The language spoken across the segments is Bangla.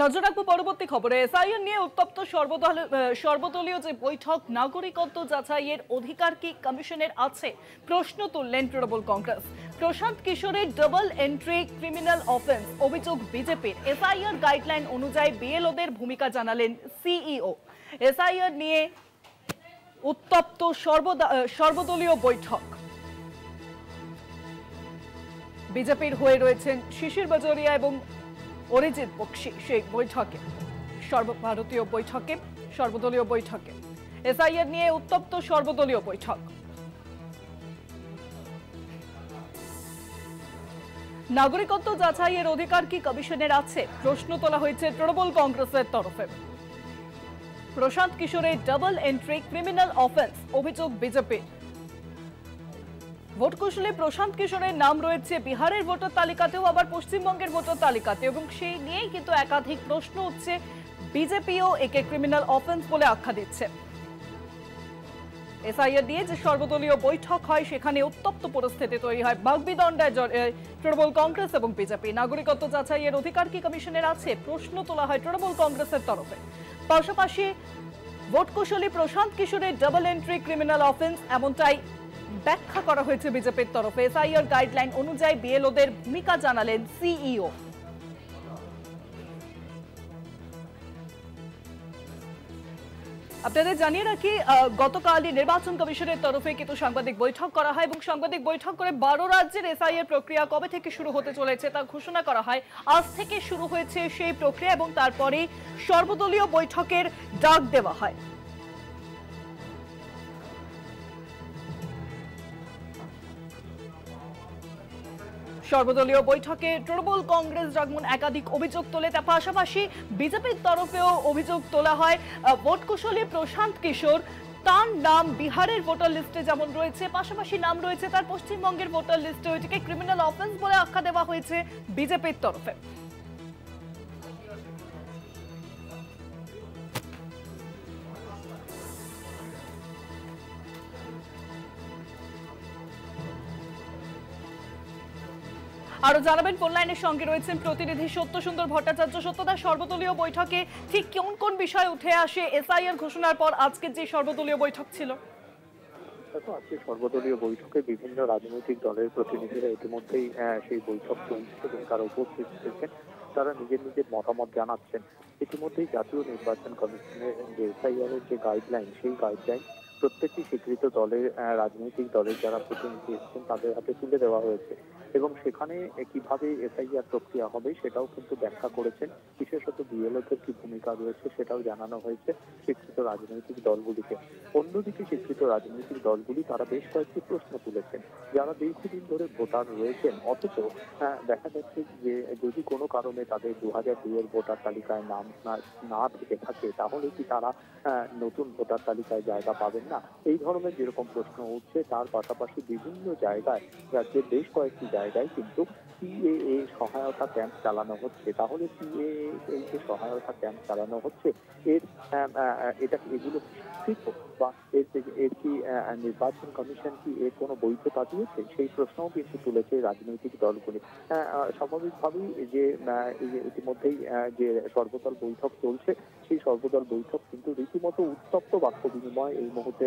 নজর রাখবো পরবর্তী খবরে। এসআইআর নিয়ে উত্তপ্ত সর্বদলীয় যে বৈঠক, নাগরিকত্ব যাচাইয়ের অধিকার কি কমিশনের আছে, প্রশ্ন তুললেন তৃণমূল কংগ্রেস। প্রশান্ত কিশোরের ডাবল এন্ট্রি ক্রিমিনাল অফেন্স অভিযোগ বিজেপির। এসআইআর গাইডলাইন অনুযায়ী বিএলওদের ভূমিকা জানালেন সিইও। এসআইআর নিয়ে উত্তপ্ত সর্বদলীয় বৈঠক। বিজেপির হয়ে রয়েছেন শিশির বাজোরিয়া এবং অরিজিৎ বক্সি সেই বৈঠকে, সর্বভারতীয় বৈঠকে, সর্বদলীয় বৈঠকে এসআইআর নিয়ে উত্তপ্ত সর্বদলীয় বৈঠক। নাগরিকত্ব যাচাইয়ের অধিকার কি কমিশনের আছে, প্রশ্ন তোলা হয়েছে তৃণমূল কংগ্রেসের তরফে। প্রশান্ত কিশোরের ডাবল এন্ট্রি ক্রিমিনাল অফেন্স অভিযোগ বিজেপির। ভোট কৌশলে প্রশান্ত কিশোরের নাম রয়েছে বিহারের ভোটার তালিকাতেও, আবার পশ্চিমবঙ্গের ভোটার তালিকাতে, এবং সেই নিয়েই কিন্তু একাধিক প্রশ্ন উঠছে। বিজেপিও একে ক্রিমিনাল অফেন্স বলে আখ্যা দিচ্ছে। এসআইআর দিয়ে যে সর্বদলীয় বৈঠক হয় সেখানে উত্তপ্ত পরিস্থিতি তৈরি হয়, বাগবিদণ্ডায় তৃণমূল কংগ্রেস এবং বিজেপি। নাগরিকত্ব যাচাইয়ের অধিকার কি কমিশনের আছে, প্রশ্ন তোলা হয় তৃণমূল কংগ্রেসের তরফে। পাশাপাশি ভোট কৌশলী প্রশান্ত কিশোরের ডাবল এন্ট্রি ক্রিমিনাল অফেন্স এমনটাই ব্যাখ্যা করা হয়েছে বিজেপির তরফে। এসআইআর গাইডলাইন অনুযায়ী বিএলওদের ভূমিকা জানালেন সিইও। আপনাদের জানিয়ে রাখি, গতকালই নির্বাচন কমিশনের তরফে কিন্তু সাংবাদিক বৈঠক করা হয় এবং সাংবাদিক বৈঠক করে 12 রাজ্যের এসআইআর প্রক্রিয়া কবে থেকে শুরু হতে চলেছে তা ঘোষণা করা হয়। আজ থেকে শুরু হয়েছে সেই প্রক্রিয়া এবং তারপরে সর্বদলীয় বৈঠকের ডাক দেওয়া হয়। সর্বদলীয় বৈঠকে তৃণমূল কংগ্রেস যেমন একাধিক অভিযোগ তোলে, তার পাশাপাশি বিজেপির তরফেও অভিযোগ তোলা হয়। ভোট কৌশলী প্রশান্ত কিশোর, তার নাম বিহারের ভোটার লিস্টে যেমন রয়েছে, পাশাপাশি নাম রয়েছে তার পশ্চিমবঙ্গের ভোটার লিস্টে, ওইটিকে ক্রিমিনাল অফেন্স বলে আখ্যা দেওয়া হয়েছে বিজেপির তরফে। আরো জানাবেন, ফোন লাইনের সঙ্গে রয়েছেন প্রতিনিধি সত্যসুন্দর ভট্টাচার্য। সত্যদা, সর্বদলীয় বৈঠকে ঠিক কোন কোন বিষয় উঠে আসে এসআইআর ঘোষণার পর আজকে যে সর্বদলীয় বৈঠক ছিল? আজকে সর্বদলীয় বৈঠকে বিভিন্ন রাজনৈতিক দলের প্রতিনিধিরা ইতিমধ্যেই সেই বৈঠক চলছে এবং তারা উপস্থিত হয়েছেন। তারা নিজের নিজের মতামত জানাচ্ছেন। ইতিমধ্যেই জাতীয় নির্বাচন কমিশনের যে এসআইআর এর যে গাইডলাইন, সেই গাইডলাইন প্রত্যেকটি স্বীকৃত দলের রাজনৈতিক দলের যারা প্রতিনিধি এসেছেন তাদের হাতে তুলে দেওয়া হয়েছে এবং সেখানে কিভাবে এসআইআর প্রক্রিয়া হবে সেটাও কিন্তু ব্যাখ্যা করেছেন। বিশেষত বিএলওদের কি ভূমিকা রয়েছে সেটাও জানানো হয়েছে স্বীকৃত রাজনৈতিক দলগুলিকে। অন্যদিকে স্বীকৃত রাজনৈতিক দলগুলি তারা বেশ কয়েকটি প্রশ্ন তুলেছেন। যারা দীর্ঘদিন ধরে ভোটার রয়েছেন অথচ দেখা যাচ্ছে যে যদি কোনো কারণে তাদের 2002 এর ভোটার তালিকায় নাম না থেকে থাকে তাহলে কি তারা নতুন ভোটার তালিকায় জায়গা পাবেন না, এই ধরনের যেরকম প্রশ্ন উঠছে। তার পাশাপাশি বিভিন্ন জায়গায়, রাজ্যের বেশ কয়েকটি জায়গায় কিন্তু সিএএ সহায়তা ক্যাম্প চালানো হচ্ছে। তাহলে সিএএ এই যে সহায়তা ক্যাম্প চালানো হচ্ছে এগুলো স্বীকৃত বা এর কি নির্বাচন কমিশন কি এর কোনো বৈধতা দিয়েছে, সেই প্রশ্নও কিন্তু তুলেছে রাজনৈতিক দলগুলি। স্বাভাবিকভাবেই যে ইতিমধ্যেই যে সর্বদল বৈঠক চলছে, সেই সর্বদল বৈঠক কিন্তু রীতিমতো উত্তপ্ত বাক্য বিনিময় এই মুহূর্তে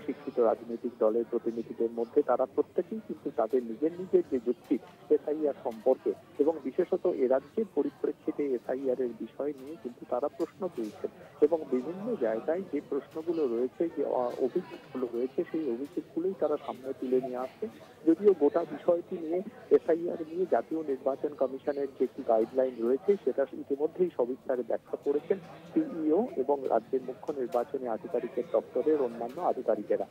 স্বীকৃত রাজনৈতিক দলের প্রতিনিধিদের মধ্যে। তারা প্রত্যেকেই কিন্তু তাদের নিজের নিজের যে যুক্তি এসআইআর সম্পর্কে এবং বিশেষত এ রাজ্যের পরিপ্রেক্ষিতে এসআইআর এর বিষয় নিয়ে কিন্তু তারা প্রশ্ন তুলছেন এবং বিভিন্ন জায়গায় যে প্রশ্নগুলো রয়েছে, যে অভিযোগগুলো রয়েছে, সেই অভিযোগগুলোই তারা সামনে তুলে নিয়ে আসছে। যদিও গোটা বিষয়টি নিয়ে এসআইআর নিয়ে জাতীয় নির্বাচন কমিশনের যে একটি গাইডলাইন রয়েছে সেটা ইতিমধ্যেই সবিস্তারে ব্যাখ্যা করেছেন সিইও এবং রাজ্যের মুখ্য নির্বাচনী আধিকারিকের দপ্তরের অন্যান্য আধিকারিকেরা।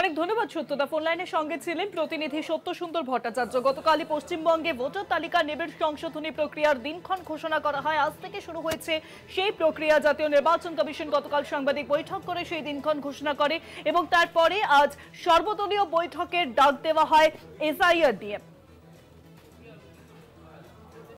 অনেক ধন্যবাদ সত্যদা। ফোন লাইনের সঙ্গে ছিলেন প্রতিনিধি সত্যসুন্দর ভট্টাচার্য। গতকালই পশ্চিমবঙ্গে ভোটার তালিকা নিবিড় সংশোধনী প্রক্রিয়ার দিনক্ষণ ঘোষণা করা হয়। আজ থেকে শুরু হয়েছে সেই প্রক্রিয়া। জাতীয় নির্বাচন কমিশন গতকাল সাংবাদিক বৈঠক করে সেই দিনক্ষণ ঘোষণা করে এবং তারপরে আজ সর্বদলীয় বৈঠকের ডাক দেওয়া হয় এসআইআর দিয়ে।